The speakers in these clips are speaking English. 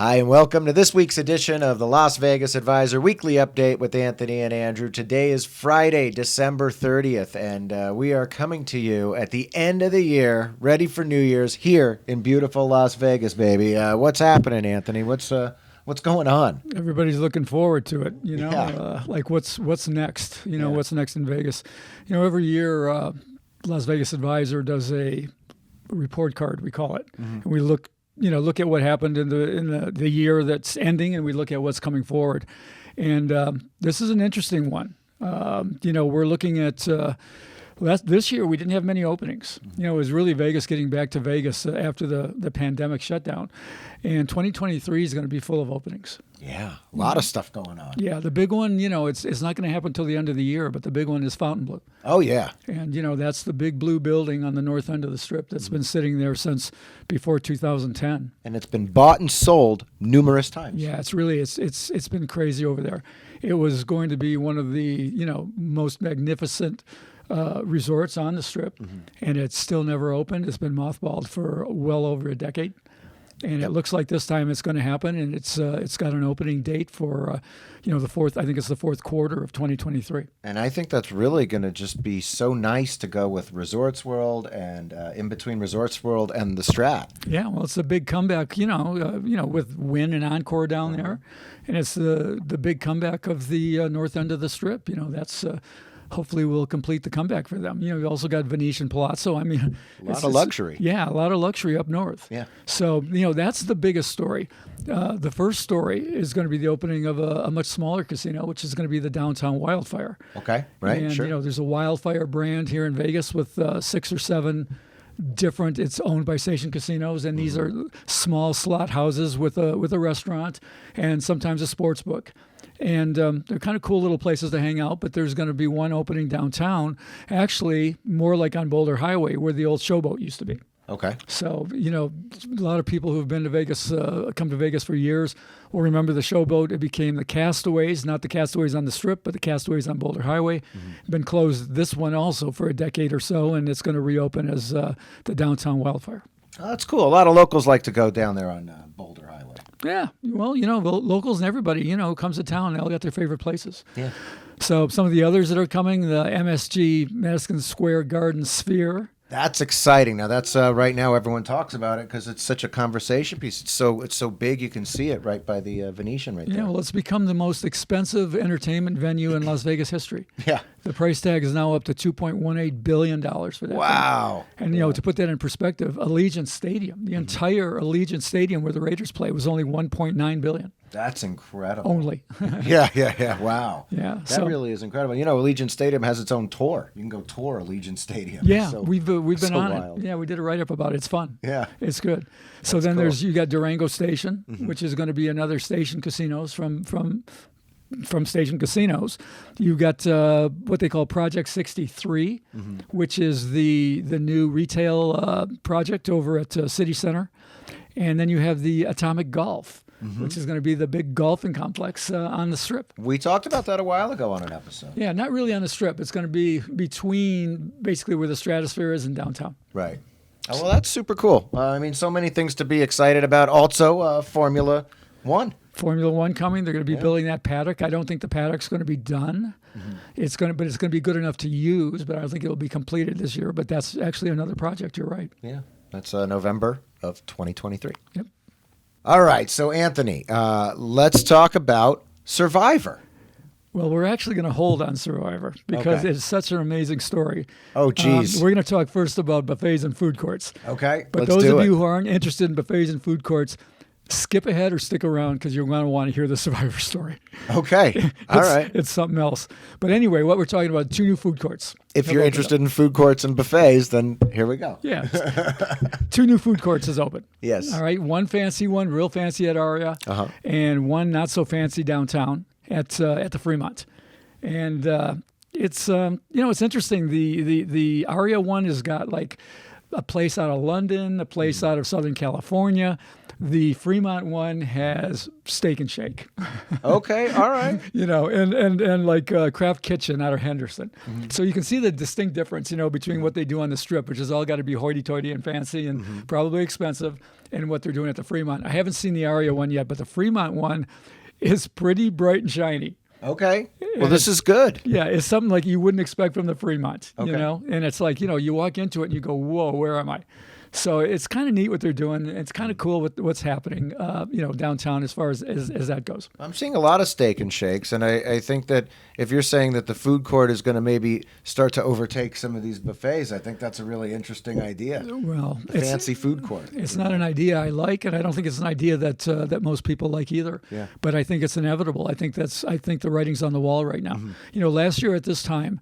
Hi, and welcome to this week's edition of the Las Vegas Advisor Weekly Update with Anthony and Andrew. Today is Friday, December 30th, and we are coming to you at the end of the year, ready for New Year's, here in beautiful Las Vegas, baby. What's happening, Anthony? What's going on? Everybody's looking forward to it, Yeah. like what's next, Yeah. what's next in Vegas. Every year Las Vegas Advisor does a report card, we call it. And we look at what happened in the year that's ending, and we look at what's coming forward. And this is an interesting one. We're looking at this year we didn't have many openings. It was really Vegas getting back to Vegas after the pandemic shutdown. And 2023 is going to be full of openings. Yeah, a lot of stuff going on. Yeah, the big one, it's not going to happen until the end of the year, but the big one is Fontainebleau. Oh, yeah. And, that's the big blue building on the north end of the Strip that's been sitting there since before 2010. And it's been bought and sold numerous times. Yeah, it's been crazy over there. It was going to be one of the, most magnificent resorts on the Strip, and it's still never opened. It's been mothballed for well over a decade. And it looks like this time it's going to happen, and it's got an opening date for, the fourth. I think it's the fourth quarter of 2023. And I think that's really going to just be so nice to go with Resorts World and in between Resorts World and the Strat. Yeah, well, it's a big comeback, with Wynn and Encore down there, and it's the big comeback of the north end of the Strip. That's. Hopefully we'll complete the comeback for them. You also got Venetian Palazzo. I mean, a lot of luxury. Yeah, a lot of luxury up north. Yeah. So, that's the biggest story. The first story is going to be the opening of a much smaller casino, which is going to be the Downtown Wildfire. Okay, right, and, sure. There's a Wildfire brand here in Vegas with 6 or 7 different. It's owned by Station Casinos, and these are small slot houses with a restaurant and sometimes a sports book. And they're kind of cool little places to hang out, but there's going to be one opening downtown, actually more like on Boulder Highway where the old Showboat used to be. Okay. So, a lot of people who've been to Vegas, come to Vegas for years, will remember the Showboat. It became the Castaways, not the Castaways on the Strip, but the Castaways on Boulder Highway. Been closed, this one also, for a decade or so, and it's going to reopen as the Downtown Wildfire. Oh, that's cool. A lot of locals like to go down there on Boulder Highway. Yeah, well, the locals and everybody, who comes to town, they all got their favorite places. Yeah. So some of the others that are coming, the MSG Madison Square Garden Sphere. That's exciting. Now, that's right now everyone talks about it because it's such a conversation piece. It's so big you can see it right by the Venetian right there. Yeah, well, it's become the most expensive entertainment venue in Las Vegas history. Yeah. The price tag is now up to $2.18 billion for that. Wow. Thing. And, to put that in perspective, Allegiant Stadium, the entire Allegiant Stadium where the Raiders play was only $1.9 billion. That's incredible. Only. Yeah. Wow. Yeah. That really is incredible. Allegiant Stadium has its own tour. You can go tour Allegiant Stadium. Yeah, so, we've been so on wild. it. Yeah, we did a write-up about it. It's fun. Yeah. It's good. So then cool. you got Durango Station, which is going to be another Station Casinos from Station Casinos. You've got what they call Project 63, which is the new retail project over at City Center. And then you have the Atomic Golf, which is going to be the big golfing complex on the Strip. We talked about that a while ago on an episode. Yeah, not really on the Strip. It's going to be between basically where the Stratosphere is and downtown. Right. Oh, well, that's super cool. So many things to be excited about. Also, Formula One. Formula One coming. They're going to be building that paddock. I don't think the paddock's going to be done. It's going to be good enough to use, but I don't think it'll be completed this year. But that's actually another project. You're right. Yeah. That's November of 2023. Yep. All right. So, Anthony, let's talk about Survivor. Well, we're actually going to hold on Survivor because it's such an amazing story. Oh, geez. We're going to talk first about buffets and food courts. Okay. But those of you who aren't interested in buffets and food courts, skip ahead or stick around because you're going to want to hear the Survivor story. Okay. All right. It's something else. But anyway, what we're talking about, 2 new food courts. If you're interested in food courts and buffets, then here we go. Yeah. 2 new food courts is open. Yes. All right. One fancy one, real fancy at Aria, and one not so fancy downtown at the Fremont. And it's it's interesting. The Aria one has got like a place out of London, a place out of Southern California. The Fremont one has Steak and Shake. Okay, all right. And like Craft Kitchen out of Henderson. So you can see the distinct difference, between what they do on the Strip, which has all got to be hoity-toity and fancy and probably expensive, and what they're doing at the Fremont. I haven't seen the Aria one yet, but the Fremont one is pretty bright and shiny. Okay. Well, this is good. Yeah, it's something like you wouldn't expect from the Fremont, Okay. And it's like, you walk into it and you go, whoa, where am I? So it's kind of neat what they're doing. It's kind of cool with what's happening, downtown as far as that goes. I'm seeing a lot of Steak and Shakes, and I think that if you're saying that the food court is going to maybe start to overtake some of these buffets, I think that's a really interesting idea. Well, The fancy food court. It's not an idea I like, and I don't think it's an idea that most people like either. Yeah. But I think it's inevitable. I think the writing's on the wall right now. Last year at this time,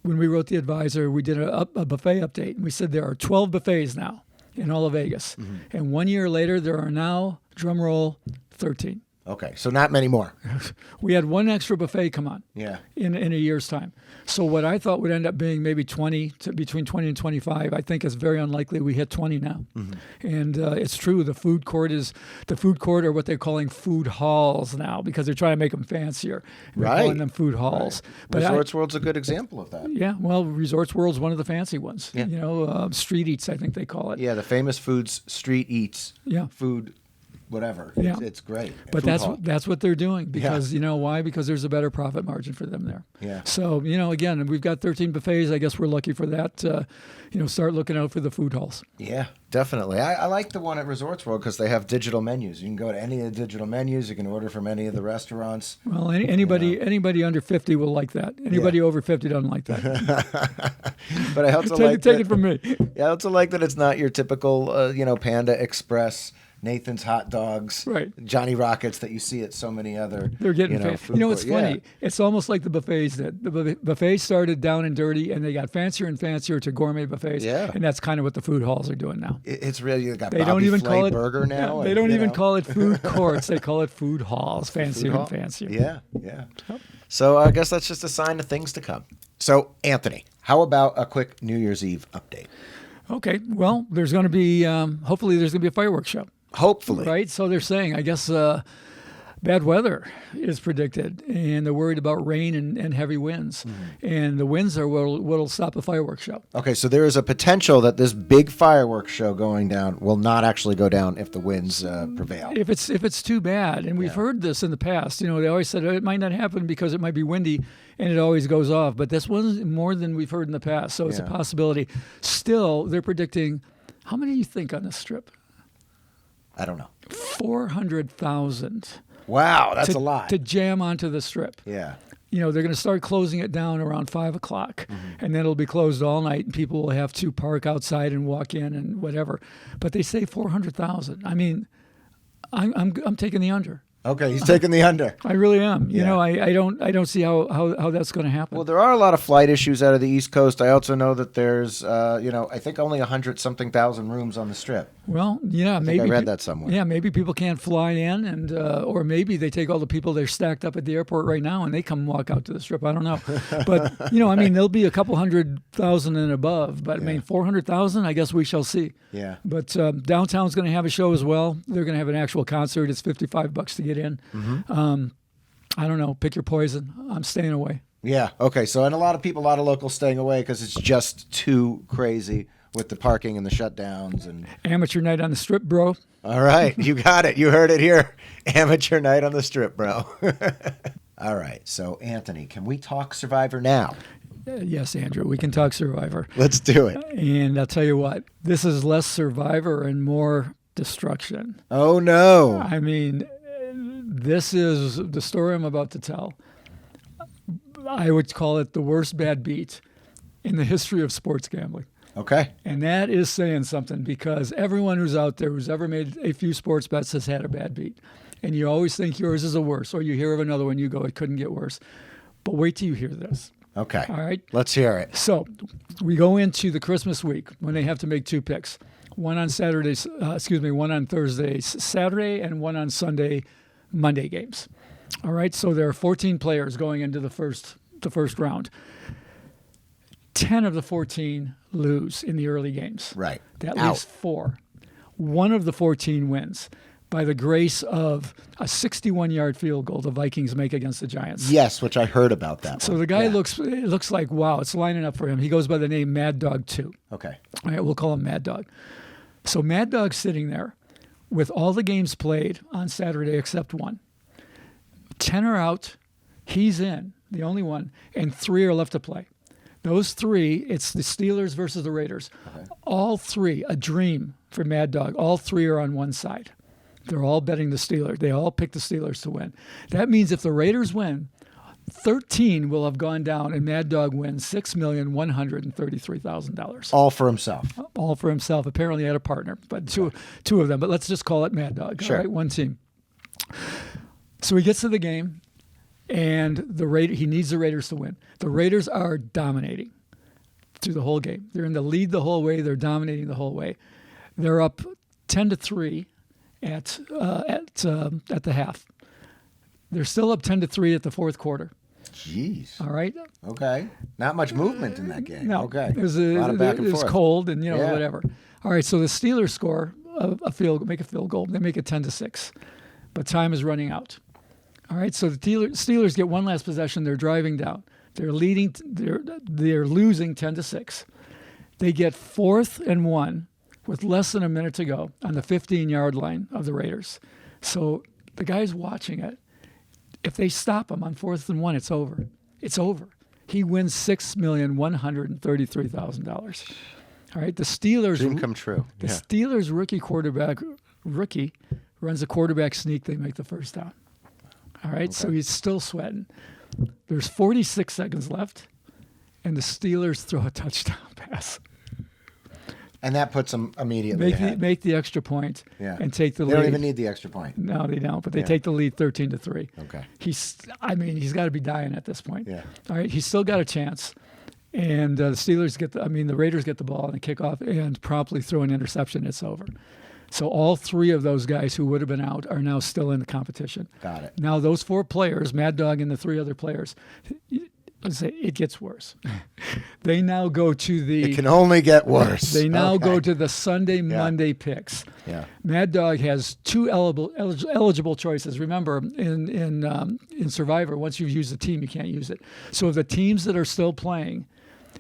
when we wrote the advisor, we did a buffet update. And we said there are 12 buffets now in all of Vegas. And 1 year later, there are now, drum roll, 13. Okay, so not many more. We had one extra buffet come on Yeah. in a year's time. So what I thought would end up being maybe between 20 and 25, I think is very unlikely we hit 20 now. And it's true, the food court are what they're calling food halls now because they're trying to make them fancier. And they're calling them food halls. Right. But Resorts World's a good example of that. yeah, well, Resorts World's one of the fancy ones. Yeah. Street eats, I think they call it. Yeah, the famous foods, street eats, Yeah. food, whatever. Yeah. It's great. But Food hall. that's what they're doing because you know why? Because there's a better profit margin for them there. Yeah. So again, we've got 13 buffets. I guess we're lucky for that. Start looking out for the food halls. Yeah, definitely. I like the one at Resorts World because they have digital menus. You can go to any of the digital menus. You can order from any of the restaurants. Well, anybody under 50 will like that. Anybody over 50 doesn't like that. But I also take it from me. Yeah, I also like that it's not your typical, Panda Express, Nathan's Hot Dogs, Right. Johnny Rockets that you see at so many other. They're getting food it's court. funny. Yeah. It's almost like the buffets did. The buffets started down and dirty, and they got fancier and fancier to gourmet buffets. Yeah. And that's kind of what the food halls are doing now. It's really, you got They Bobby don't even Flay call it Burger now. They don't even call it food courts. They call it food halls, fancier hall. and fancier. Yeah, yeah. So I guess that's just a sign of things to come. So, Anthony, how about a quick New Year's Eve update? Okay. Well, there's going to be hopefully there's going to be a fireworks show. Hopefully. Right? So they're saying, I guess, bad weather is predicted, and they're worried about rain and heavy winds. And the winds are what'll stop the fireworks show. Okay, so there is a potential that this big fireworks show going down will not actually go down if the winds prevail. If it's too bad, and we've heard this in the past, they always said it might not happen because it might be windy, and it always goes off. But this one's more than we've heard in the past, so it's a possibility. Still, they're predicting, how many do you think on this strip? I don't know. 400,000. Wow, that's a lot. To jam onto the strip. Yeah. They're going to start closing it down around 5 o'clock, and then it'll be closed all night, and people will have to park outside and walk in and whatever. But they say 400,000. I mean, I'm taking the under. Okay, he's taking the under. I really am. Yeah. I don't see how that's going to happen. Well, there are a lot of flight issues out of the East Coast. I also know that there's, I think only 100-something thousand rooms on the Strip. Well, yeah, I read that somewhere. Yeah, maybe people can't fly in, and or maybe they take all the people they're stacked up at the airport right now, and they come walk out to the Strip. I don't know, but there'll be a couple 100,000 and above. But I mean, 400,000. I guess we shall see. Yeah. But downtown's going to have a show as well. They're going to have an actual concert. It's $55 to get in. I don't know. Pick your poison. I'm staying away. Yeah. Okay. So, and a lot of locals staying away because it's just too crazy with the parking and the shutdowns and Amateur night on the Strip, bro. All right, you got it. You heard it here. Amateur night on the Strip, bro. All right. So, Anthony, can we talk Survivor now? Yes, Andrew, we can talk Survivor. Let's do it. And I'll tell you what, this is less Survivor and more destruction. Oh, no. I mean, this is the story I'm about to tell. I would call it the worst bad beat in the history of sports gambling. Okay. And that is saying something because everyone who's out there who's ever made a few sports bets has had a bad beat. And you always think yours is the worst, or you hear of another one, you go, it couldn't get worse. But wait till you hear this. Okay. All right. Let's hear it. So we go into the Christmas week when they have to make two picks. One on one on Thursday, Saturday, and one on Sunday, Monday games. All right. So there are 14 players going into the first round. 10 of the 14 lose in the early games. Right. That leaves 4. One of the 14 wins by the grace of a 61-yard field goal the Vikings make against the Giants. Yes, which I heard about that So one. the guy it looks like, wow, it's lining up for him. He goes by the name Mad Dog 2. Okay. All right, we'll call him Mad Dog. So Mad Dog's sitting there with all the games played on Saturday except one. 10 are out. He's in, the only one, and 3 are left to play. Those 3, it's the Steelers versus the Raiders. Okay. All 3, a dream for Mad Dog. All 3 are on one side. They're all betting the Steelers. They all pick the Steelers to win. That means if the Raiders win, 13 will have gone down, and Mad Dog wins $6,133,000. All for himself. All for himself. Apparently, he had a partner, but two of them. But let's just call it Mad Dog. Sure. All right, one team. So he gets to the game, and he needs the Raiders to win. The Raiders are dominating through the whole game. They're in the lead the whole way. They're dominating the whole way. They're up 10-3 at the half. They're still up 10-3 at the fourth quarter. Jeez. All right. Okay. Not much movement in that game. No. Okay. It was forth. cold and whatever. All right. So the Steelers score make a field goal. They make it 10-6, but time is running out. All right. So the Steelers get one last possession. They're driving down. They're leading. They're losing 10-6. They get 4th and 1 with less than a minute to go on the 15-yard line of the Raiders. So the guy's watching it. If they stop him on 4th and 1, it's over. It's over. He wins $6,133,000. All right, the Steelers Dream come true. The Steelers rookie runs a quarterback sneak. They make the first down. All right, so he's still sweating. There's 46 seconds left, and the Steelers throw a touchdown pass. And that puts them immediately ahead. Make the extra point and take the lead. They don't even need the extra point. No, they don't. But they take the lead 13-3. Okay. He's got to be dying at this point. Yeah. All right. He's still got a chance. And the Raiders get the ball and they kick off and promptly throw an interception. It's over. So all 3 of those guys who would have been out are now still in the competition. Got it. Now those 4 players, Mad Dog and the 3 other players, let's say it gets worse. They now go to It can only get worse. They now go to the Sunday, Monday picks. Yeah. Mad Dog has 2 eligible choices. Remember, in Survivor, once you've used the team, you can't use it. So of the teams that are still playing,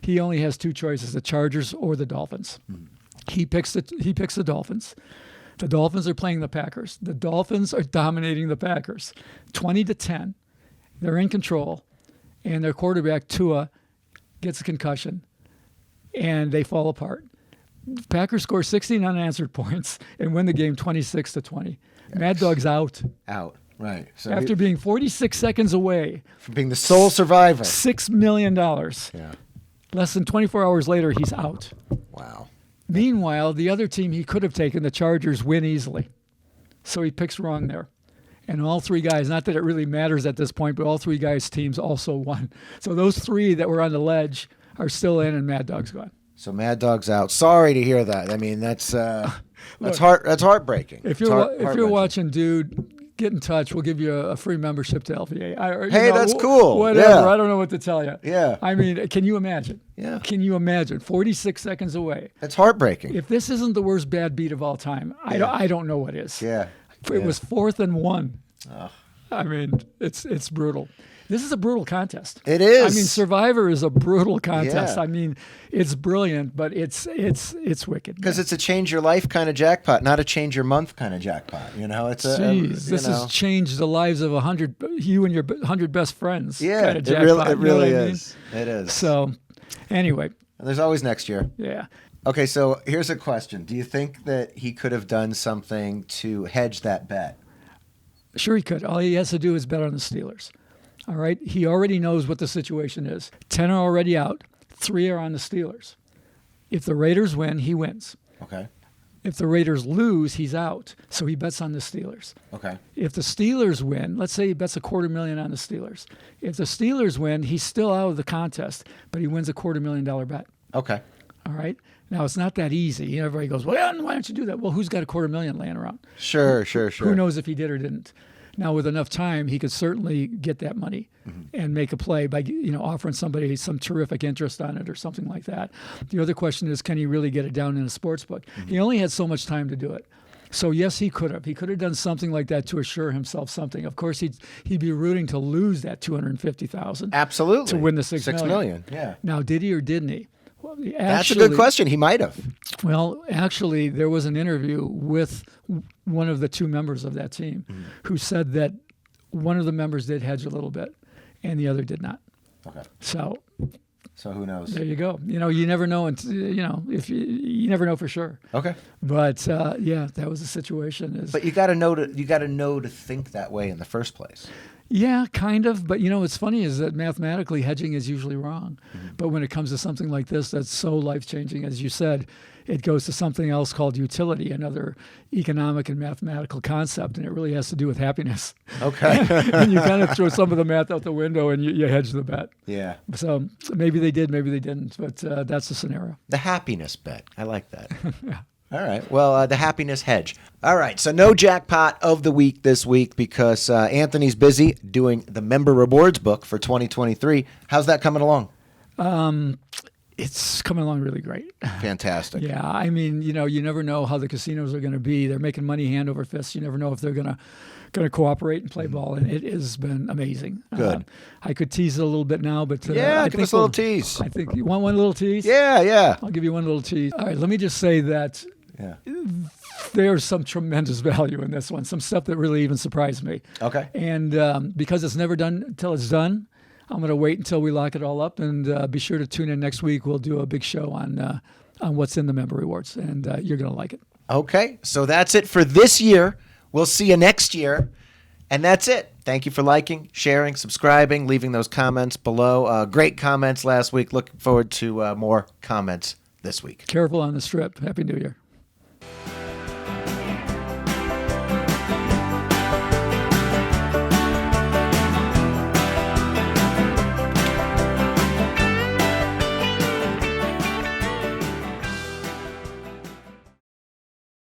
he only has 2 choices: the Chargers or the Dolphins. He picks the Dolphins. The Dolphins are playing the Packers. The Dolphins are dominating the Packers, 20-10. They're in control. And their quarterback, Tua, gets a concussion, and they fall apart. Packers score 16 unanswered points and win the game 26-20. Mad Dog's out. Out, right. So After being 46 seconds away. From being the sole survivor. $6 million. Yeah. Less than 24 hours later, he's out. Wow. Meanwhile, the other team he could have taken, the Chargers, win easily. So he picks wrong there. And all 3 guys, not that it really matters at this point, but all 3 guys' teams also won. So those 3 that were on the ledge are still in, and Mad Dog's gone. So Mad Dog's out. Sorry to hear that. I mean, that's heartbreaking. If you're watching, dude, get in touch. We'll give you a free membership to LVA. That's cool. Whatever. Yeah. I don't know what to tell you. Yeah. I mean, can you imagine? Yeah. Can you imagine? 46 seconds away. It's heartbreaking. If this isn't the worst bad beat of all time, I don't know what is. Yeah. It was 4th and 1. Ugh. I mean, it's brutal. This is a brutal contest. It is. I mean, Survivor is a brutal contest. Yeah. I mean, it's brilliant, but it's wicked. Because it's a change your life kind of jackpot, not a change your month kind of jackpot. It's this has changed the lives of you and your 100 best friends. Yeah, kind of jackpot, it really I mean? is. It is. So, anyway. And there's always next year. Yeah. Okay, so here's a question: do you think that he could have done something to hedge that bet? Sure, he could. All he has to do is bet on the Steelers. All right? He already knows what the situation is. 10 are already out. 3 are on the Steelers. If the Raiders win, he wins. Okay. If the Raiders lose, he's out. So he bets on the Steelers. Okay. If the Steelers win, let's say he bets $250,000 on the Steelers. If the Steelers win, he's still out of the contest, but he wins $250,000 bet. Okay. All right? Now, it's not that easy. Everybody goes, well, why don't you do that? Well, who's got $250,000 laying around? Sure. Who knows if he did or didn't? Now, with enough time, he could certainly get that money and make a play by offering somebody some terrific interest on it or something like that. The other question is, can he really get it down in a sports book? He only had so much time to do it. So yes, he could have. He could have done something like that to assure himself something. Of course, he'd be rooting to lose that $250,000. Absolutely. To win the $6 million. Yeah. Now, did he or didn't he? Well, that's a good question. He might have. Well, actually, there was an interview with one of the two members of that team who said that one of the members did hedge a little bit and the other did not. Okay. So who knows? There you go. You never know. If you never know for sure. Okay. But that was the situation. But you got to know to think that way in the first place. Yeah, kind of. But what's funny is that mathematically hedging is usually wrong. But when it comes to something like this that's so life-changing, as you said, it goes to something else called utility, another economic and mathematical concept, and it really has to do with happiness. Okay. And you kind of throw some of the math out the window and you hedge the bet. Yeah. So maybe they did, maybe they didn't, but that's the scenario. The happiness bet. I like that. Yeah. All right. Well, the happiness hedge. All right. So no jackpot of the week this week because Anthony's busy doing the member rewards book for 2023. How's that coming along? It's coming along really great. Fantastic. Yeah. I mean, you never know how the casinos are going to be. They're making money hand over fist. You never know if they're going to cooperate and play ball, and it has been amazing. Good. I could tease it a little bit now, but give us a little tease. I think you want one little tease. Yeah. I'll give you one little tease. All right, let me just say that there's some tremendous value in this one. Some stuff that really even surprised me. Okay. And because it's never done until it's done, I'm going to wait until we lock it all up, and be sure to tune in next week. We'll do a big show on what's in the member rewards, and you're going to like it. Okay, so that's it for this year. We'll see you next year, and that's it. Thank you for liking, sharing, subscribing, leaving those comments below. Great comments last week. Looking forward to more comments this week. Careful on the strip. Happy New Year.